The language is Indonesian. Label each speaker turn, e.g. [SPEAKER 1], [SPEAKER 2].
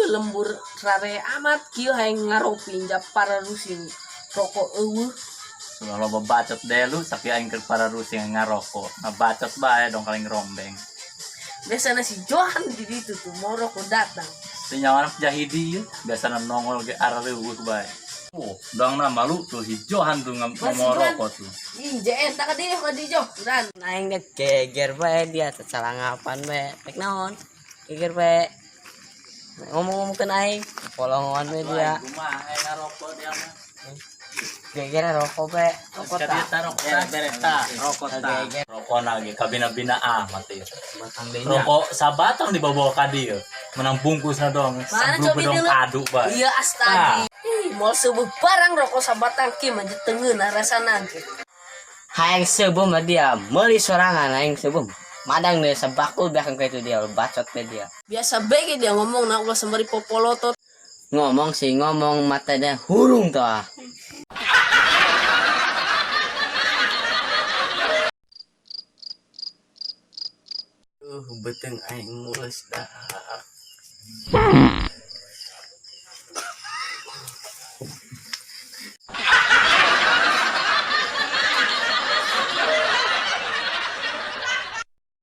[SPEAKER 1] lembur rare amat kieu hayang ngaropi jap para rusing rokok eueuh.
[SPEAKER 2] Kalau bacot deh lu, tapi aing keur para rusing ngarokok. Bacot bae dong kaling rombeng.
[SPEAKER 1] Biasana si Johan di ditu tuh mau rokok datang.
[SPEAKER 2] Senyawan jahidi biasana nongol ke arah leuweuk bae. Oh, dang nama lu tuh hijauan tuh ngomong rokok tuh.
[SPEAKER 1] Ih, JN tak dia ka di Jo. Dan
[SPEAKER 3] Aing dek geger bae dia salah ngapan bae. Tek naon? Geger bae. Ngomong-ngomongkeun aing, polongan we dia.
[SPEAKER 2] Kumaha ngarokok dia mah.
[SPEAKER 3] Geger rokok bae.
[SPEAKER 2] Rokok ta rokok beres ta rokok ta. Rokok lagi kabina-bina amat ya.
[SPEAKER 3] Batang deui.
[SPEAKER 2] Rokok sabatang dibawa ka dieu. Menang bungkusna dong. Sebelum bedong kadu bae.
[SPEAKER 1] iya astagi. Ih, mau sebuah barang rokok sabatang ki mah tengeun rasana ge.
[SPEAKER 3] Hayang sebum dia, meuli sorangan aing sebum. Madang deh sebakul belakang ka itu dia, bacot ke dia.
[SPEAKER 1] Biasa bae dia ngomong na ulah sembari popolotot.
[SPEAKER 3] Ngomong sih ngomong mata dia hurung tuh ah.
[SPEAKER 1] Beteng aing mulus dah.